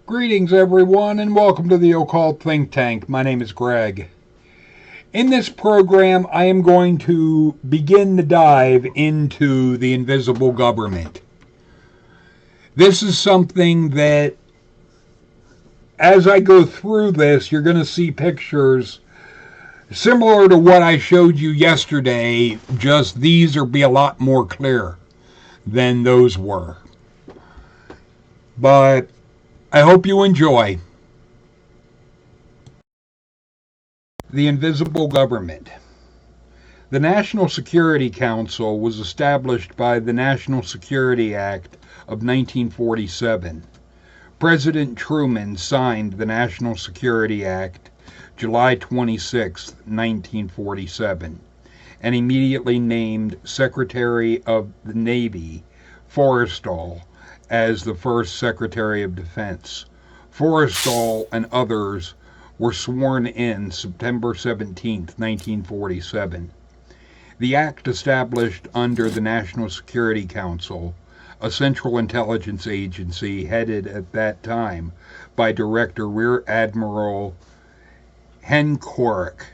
Greetings, everyone, and welcome to the Occult Think Tank. My name is Greg. In this program, I am going to begin the dive into the invisible government. This is something that, as I go through this, you're going to see pictures similar to what I showed you yesterday, just these will be a lot more clear than those were. But I hope you enjoy. The invisible government. The National Security Council was established by the National Security Act of 1947. President Truman signed the National Security Act July 26, 1947, and immediately named Secretary of the Navy Forrestal as the first Secretary of Defense. Forrestal and others were sworn in September 17, 1947. The act established under the National Security Council a central intelligence agency headed at that time by Director Rear Admiral Henkorik.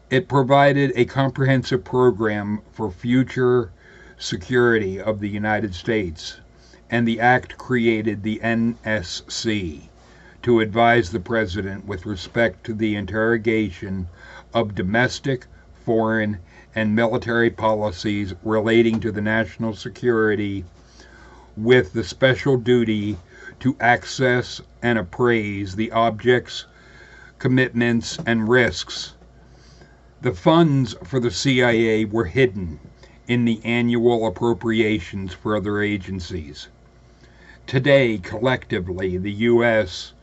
It provided a comprehensive program for future security of the United States, and the act created the NSC to advise the President with respect to the interrogation of domestic, foreign, and military policies relating to the national security, with the special duty to access and appraise the objects, commitments, and risks. The funds for the CIA were hidden in the annual appropriations for other agencies. Today, collectively, the U.S.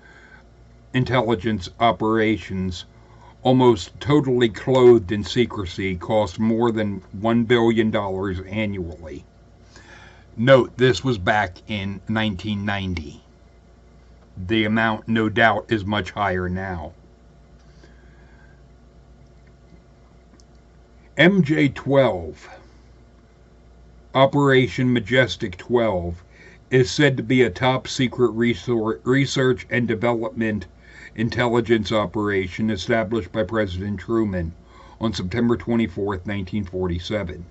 intelligence operations, almost totally clothed in secrecy, cost more than $1 billion annually. Note, this was back in 1990. The amount, no doubt, is much higher now. MJ-12, Operation Majestic 12, is said to be a top-secret research and development intelligence operation established by President Truman on September 24, 1947.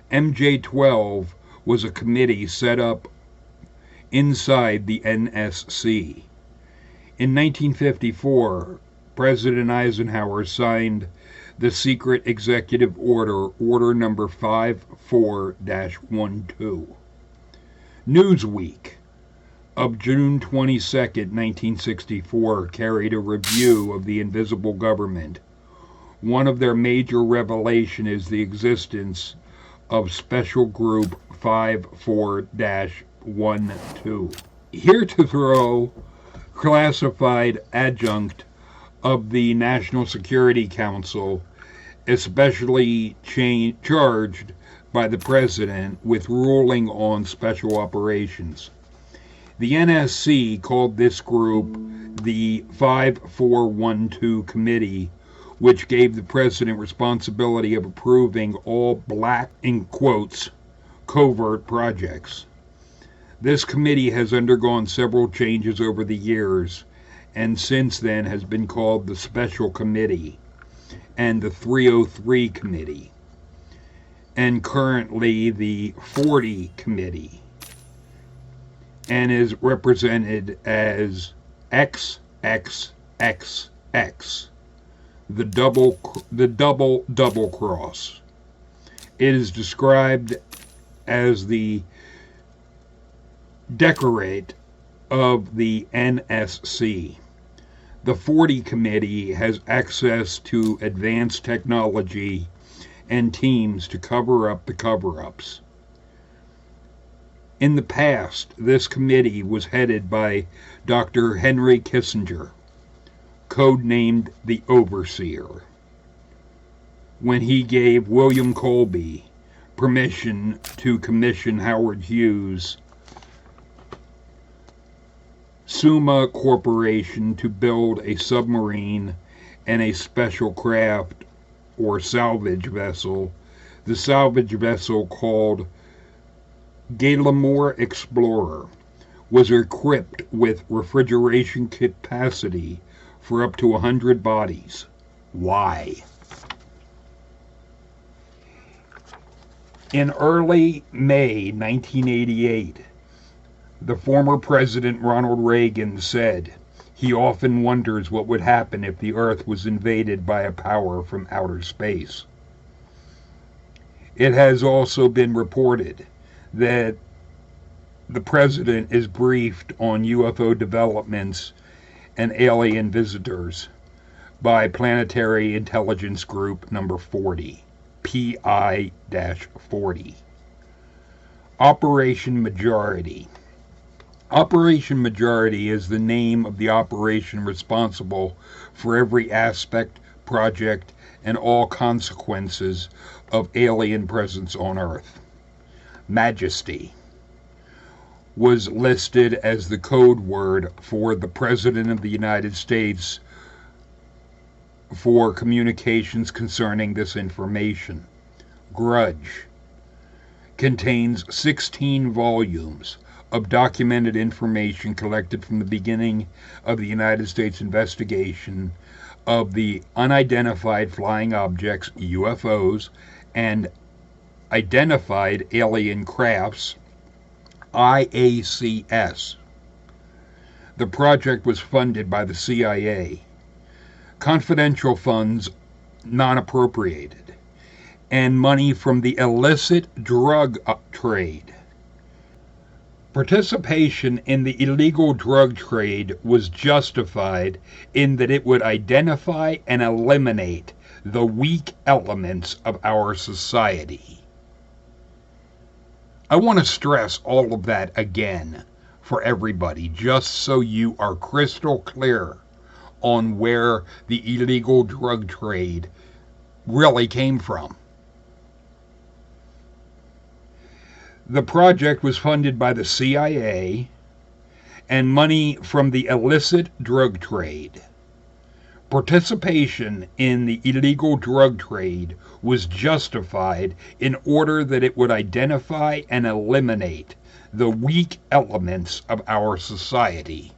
MJ-12 was a committee set up inside the NSC. In 1954, President Eisenhower signed the Secret Executive Order, Order Number 54-12. Newsweek of June 22, 1964, carried a review of the invisible government. One of their major revelations is the existence of Special Group 54-12. Heretofore classified adjunct of the National Security Council, especially charged by the President with ruling on special operations. The NSC called this group the 5412 Committee, which gave the President responsibility of approving all black, in quotes, covert projects. This committee has undergone several changes over the years, and since then has been called the Special Committee and the 303 Committee, and currently the 40 Committee, and is represented as XXXX, the double cross. It is described as the decorate of the NSC. The 40 Committee has access to advanced technology and teams to cover up the cover-ups. In the past, this committee was headed by Dr. Henry Kissinger, codenamed the Overseer, when he gave William Colby permission to commission Howard Hughes' Summa Corporation to build a submarine and a special craft or salvage vessel. The salvage vessel called Gallimore Explorer, was equipped with refrigeration capacity for up to 100 bodies. Why? In early May 1988, the former President Ronald Reagan said he often wonders what would happen if the Earth was invaded by a power from outer space. It has also been reported that the President is briefed on UFO developments and alien visitors by Planetary Intelligence Group number 40, PI-40. Operation Majority. Operation Majority is the name of the operation responsible for every aspect, project, and all consequences of alien presence on Earth. Majesty was listed as the code word for the President of the United States for communications concerning this information. Grudge contains 16 volumes of documented information collected from the beginning of the United States investigation of the unidentified flying objects, UFOs, and identified alien crafts, IACS. The project was funded by the CIA. Confidential funds non-appropriated, and money from the illicit drug trade. Participation in the illegal drug trade was justified in that it would identify and eliminate the weak elements of our society. I want to stress all of that again for everybody, just so you are crystal clear on where the illegal drug trade really came from. The project was funded by the CIA and money from the illicit drug trade. Participation in the illegal drug trade was justified in order that it would identify and eliminate the weak elements of our society.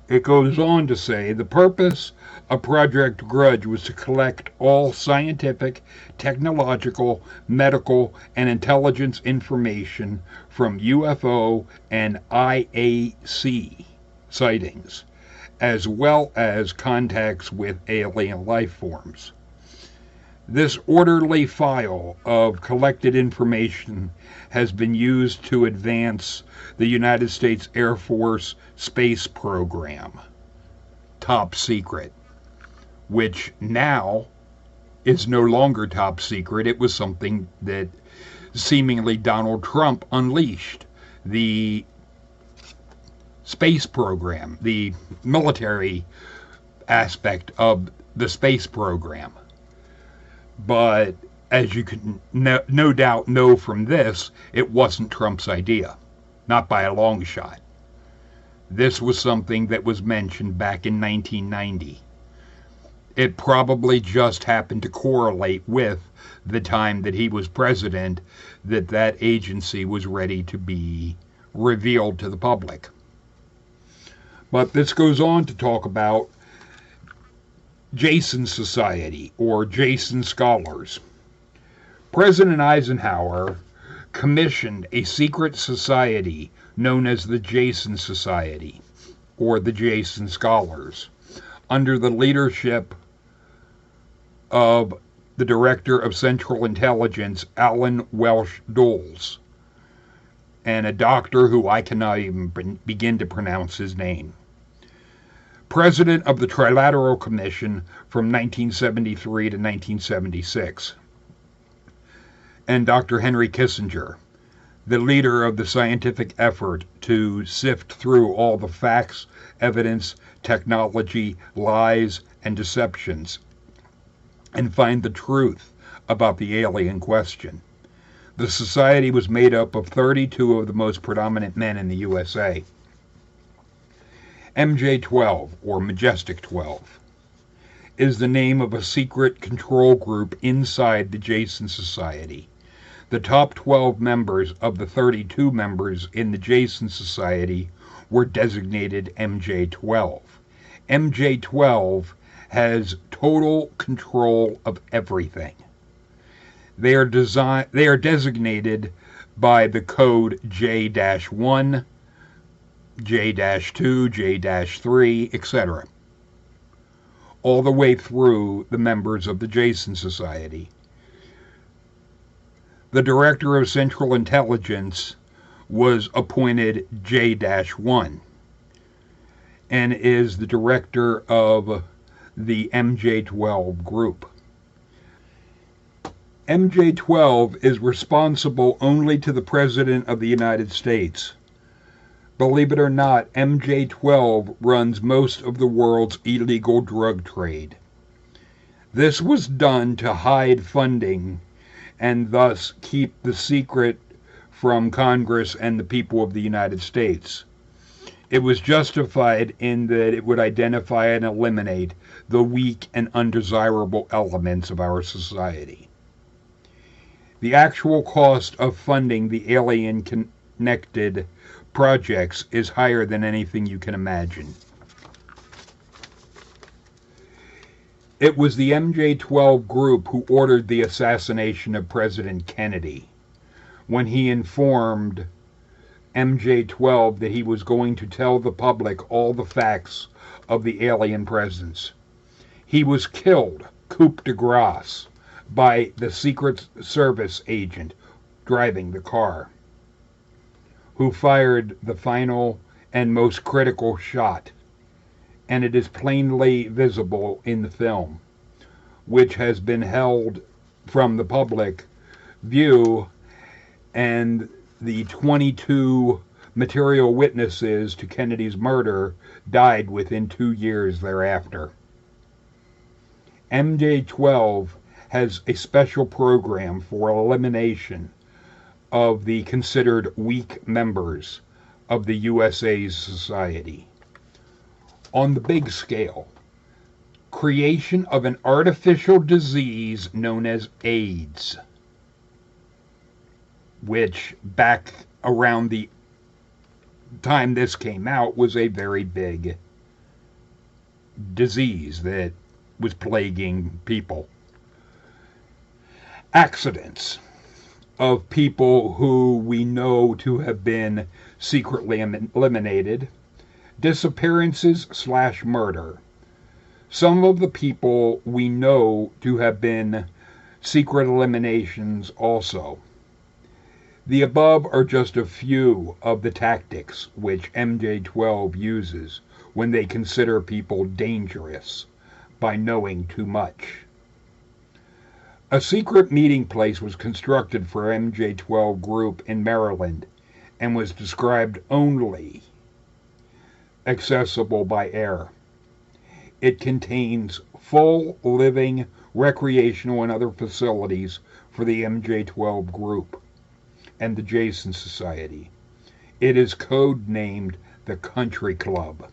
It goes on to say the purpose of Project Grudge was to collect all scientific, technological, medical, and intelligence information from UFO and IAC sightings, as well as contacts with alien life forms. This orderly file of collected information has been used to advance the United States Air Force space program, top secret, which now is no longer top secret. It was something that seemingly Donald Trump unleashed. The space program, the military aspect of the space program. But as you can no doubt know from this, it wasn't Trump's idea, not by a long shot. This was something that was mentioned back in 1990. It probably just happened to correlate with the time that he was president, that agency was ready to be revealed to the public. But this goes on to talk about Jason Society, or Jason Scholars. President Eisenhower commissioned a secret society known as the Jason Society, or the Jason Scholars, under the leadership of the Director of Central Intelligence, Alan Welsh Dulles, and a doctor who I cannot even begin to pronounce his name. President of the Trilateral Commission from 1973 to 1976. And Dr. Henry Kissinger, the leader of the scientific effort to sift through all the facts, evidence, technology, lies, and deceptions, and find the truth about the alien question. The society was made up of 32 of the most predominant men in the USA. MJ-12, or Majestic 12, is the name of a secret control group inside the Jason Society. The top 12 members of the 32 members in the Jason Society were designated MJ-12. MJ-12 has total control of everything. They are designated by the code J-1, J-2, J-3, etc., all the way through the members of the Jason Society. The Director of Central Intelligence was appointed J-1 and is the director of the MJ-12 group. MJ-12 is responsible only to the President of the United States. Believe it or not, MJ-12 runs most of the world's illegal drug trade. This was done to hide funding and thus keep the secret from Congress and the people of the United States. It was justified in that it would identify and eliminate the weak and undesirable elements of our society. The actual cost of funding the alien-connected projects is higher than anything you can imagine. It was the MJ-12 group who ordered the assassination of President Kennedy when he informed MJ-12 that he was going to tell the public all the facts of the alien presence. He was killed, coup de grace, by the Secret Service agent driving the car, who fired the final and most critical shot, and it is plainly visible in the film, which has been held from the public view, and the 22 material witnesses to Kennedy's murder died within 2 years thereafter. MJ-12 has a special program for elimination of the considered weak members of the USA's society. On the big scale, creation of an artificial disease known as AIDS, which back around the time this came out was a very big disease that was plaguing people. Accidents of people who we know to have been secretly eliminated, disappearances/murder. Some of the people we know to have been secret eliminations also. The above are just a few of the tactics which MJ-12 uses when they consider people dangerous by knowing too much. A secret meeting place was constructed for MJ-12 group in Maryland and was described only accessible by air. It contains full living, recreational, and other facilities for the MJ-12 group and the Jason Society. It is code-named the Country Club.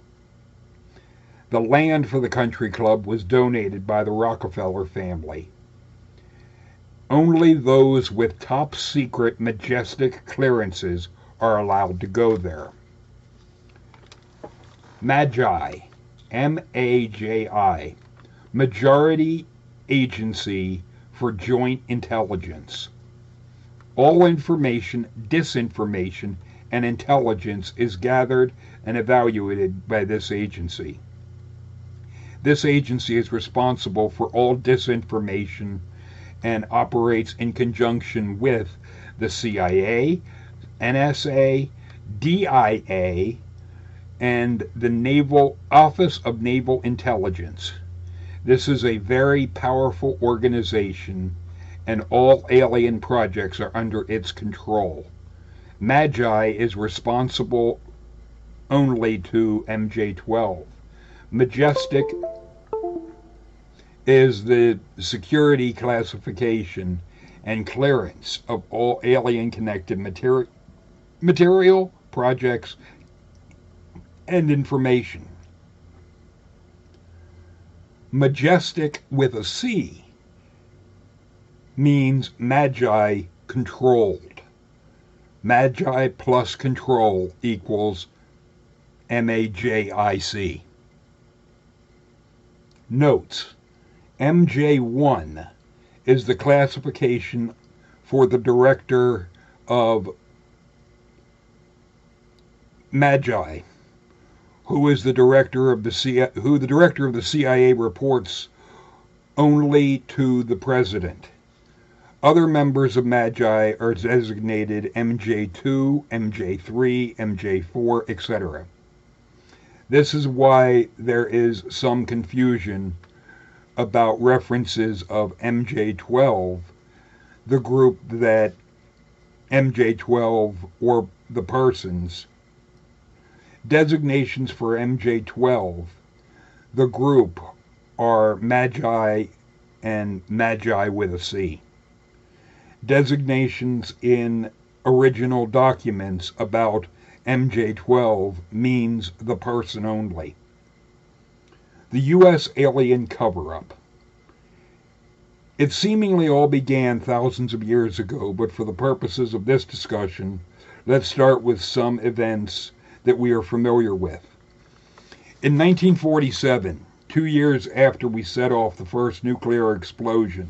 The land for the Country Club was donated by the Rockefeller family. Only those with top-secret majestic clearances are allowed to go there. MAGI, M-A-J-I, Majority Agency for Joint Intelligence. All information, disinformation, and intelligence is gathered and evaluated by this agency. This agency is responsible for all disinformation and operates in conjunction with the CIA, NSA, DIA, and the Naval Office of Naval Intelligence. This is a very powerful organization, and all alien projects are under its control. MAGI is responsible only to MJ-12. Majestic is the security classification and clearance of all alien-connected material, projects, and information. Majestic with a C means MAGI controlled. Magi plus control equals MAJIC. Notes: MJ1 is the classification for the director of Magi, who the director of the CIA reports only to the president. Other members of Magi are designated MJ2, MJ3, MJ4, etc. This is why there is some confusion about references of MJ12, the group that MJ12 or the persons. Designations for MJ12, the group, are Magi and Magi with a C. Designations in original documents about MJ12 means the person only. The U.S. alien cover-up. It seemingly all began thousands of years ago, but for the purposes of this discussion, let's start with some events that we are familiar with. In 1947, 2 years after we set off the first nuclear explosion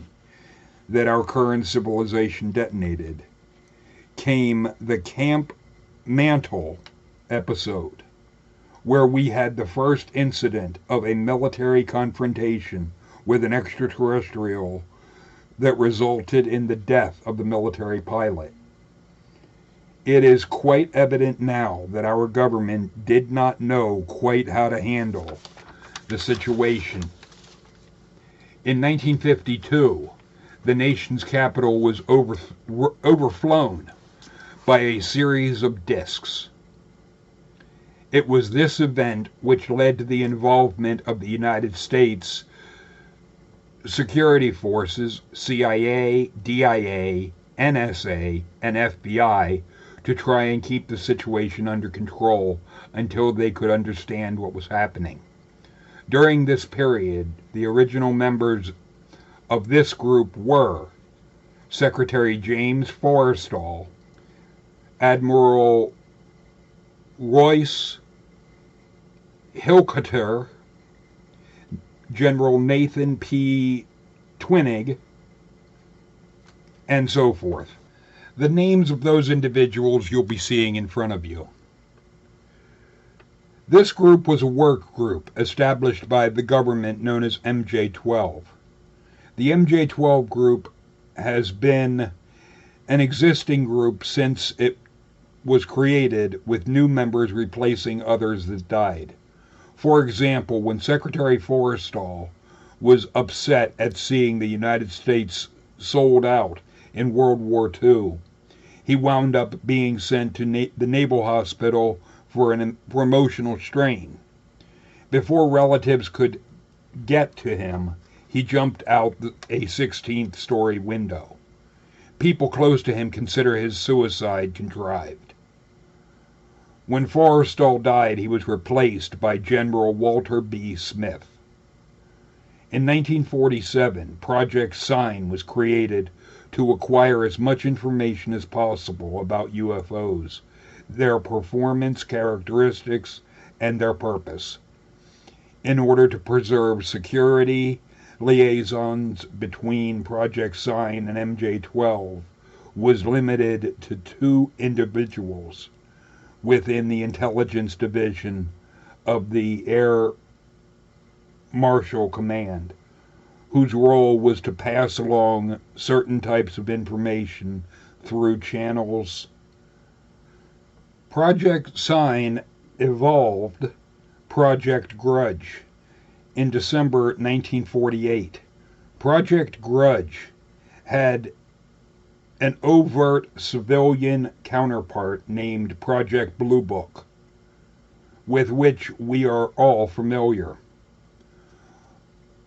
that our current civilization detonated, came the Camp Mantle episode, where we had the first incident of a military confrontation with an extraterrestrial that resulted in the death of the military pilot. It is quite evident now that our government did not know quite how to handle the situation. In 1952, the nation's capital was overflown by a series of discs. It was this event which led to the involvement of the United States security forces, CIA, DIA, NSA, and FBI, to try and keep the situation under control until they could understand what was happening. During this period, the original members of this group were Secretary James Forrestal, Admiral Royce Hilketer, General Nathan P. Twinig, and so forth. The names of those individuals you'll be seeing in front of you. This group was a work group established by the government known as MJ12. The MJ12 group has been an existing group since it was created, with new members replacing others that died. For example, when Secretary Forrestal was upset at seeing the United States sold out in World War II, he wound up being sent to the Naval Hospital for emotional strain. Before relatives could get to him, he jumped out a 16th story window. People close to him consider his suicide contrived. When Forrestal died, he was replaced by General Walter B. Smith. In 1947, Project Sign was created to acquire as much information as possible about UFOs, their performance characteristics, and their purpose. In order to preserve security, liaisons between Project Sign and MJ12 was limited to 2 individuals within the intelligence division of the Air Marshal Command, whose role was to pass along certain types of information through channels. Project Sign evolved Project Grudge in December 1948. Project Grudge had an overt civilian counterpart named Project Blue Book, with which we are all familiar.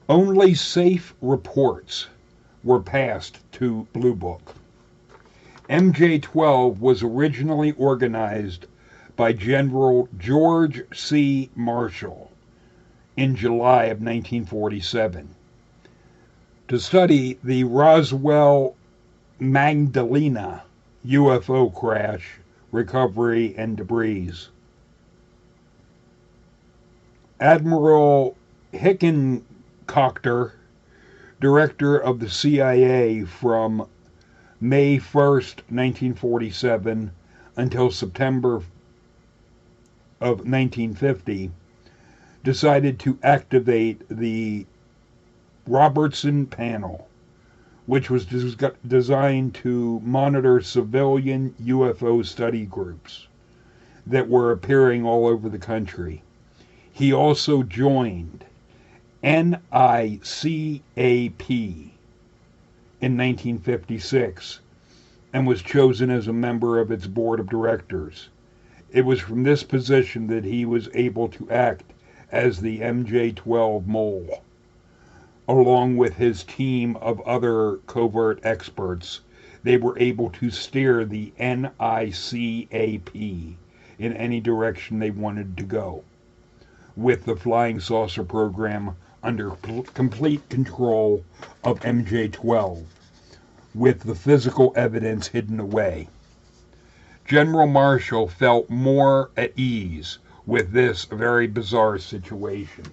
Only safe reports were passed to Blue Book. MJ12 was originally organized by General George C. Marshall in July of 1947 to study the Roswell Magdalena UFO crash, recovery, and debris. Admiral Hickencockter, director of the CIA from May 1st, 1947 until September of 1950, decided to activate the Robertson Panel, which was designed to monitor civilian UFO study groups that were appearing all over the country. He also joined NICAP in 1956 and was chosen as a member of its board of directors. It was from this position that he was able to act as the MJ-12 mole. Along with his team of other covert experts, they were able to steer the NICAP in any direction they wanted to go, with the flying saucer program under complete control of MJ-12, with the physical evidence hidden away. General Marshall felt more at ease with this very bizarre situation.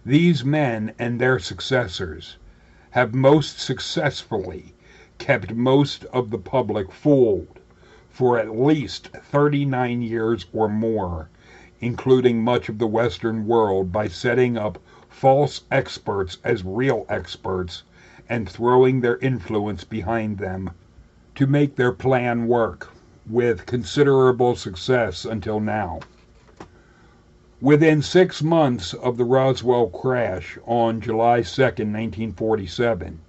These men and their successors have most successfully kept most of the public fooled for at least 39 years or more, including much of the Western world, by setting up false experts as real experts and throwing their influence behind them to make their plan work, with considerable success until now. Within 6 months of the Roswell crash on July 2nd, 1947,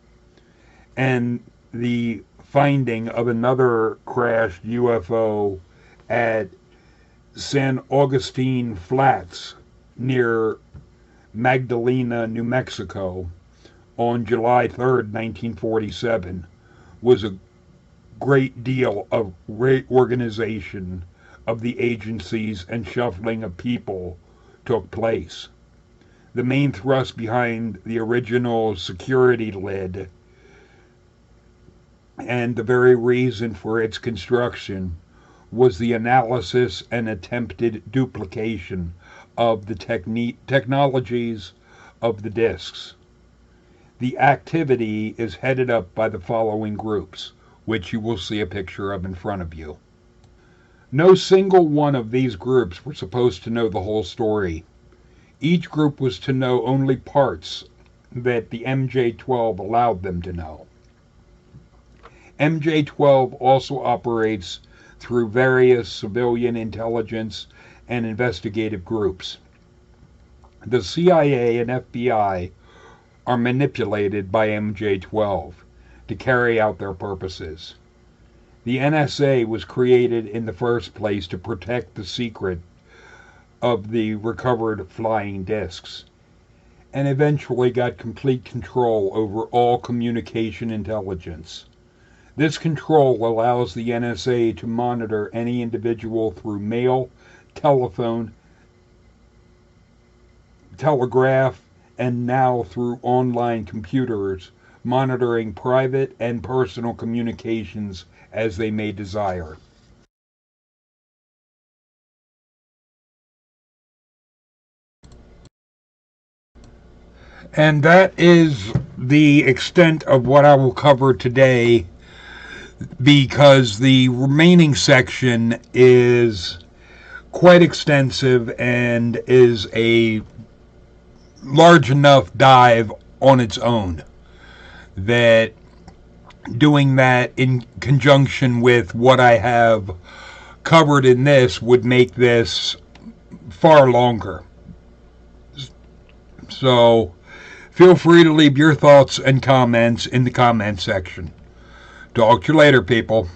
and the finding of another crashed UFO at San Augustine Flats near Magdalena, New Mexico, on July 3rd, 1947, was a great deal of reorganization of the agencies and shuffling of people took place. The main thrust behind the original security lid and the very reason for its construction was the analysis and attempted duplication of the technologies of the discs. The activity is headed up by the following groups, which you will see a picture of in front of you. No single one of these groups were supposed to know the whole story. Each group was to know only parts that the MJ-12 allowed them to know. MJ-12 also operates through various civilian intelligence and investigative groups. The CIA and FBI are manipulated by MJ-12 to carry out their purposes. The NSA was created in the first place to protect the secret of the recovered flying discs, and eventually got complete control over all communication intelligence. This control allows the NSA to monitor any individual through mail, telephone, telegraph, and now through online computers, monitoring private and personal communications as they may desire. And that is the extent of what I will cover today, because the remaining section is quite extensive and is a large enough dive on its own that doing that in conjunction with what I have covered in this would make this far longer. So feel free to leave your thoughts and comments in the comment section. Talk to you later, people.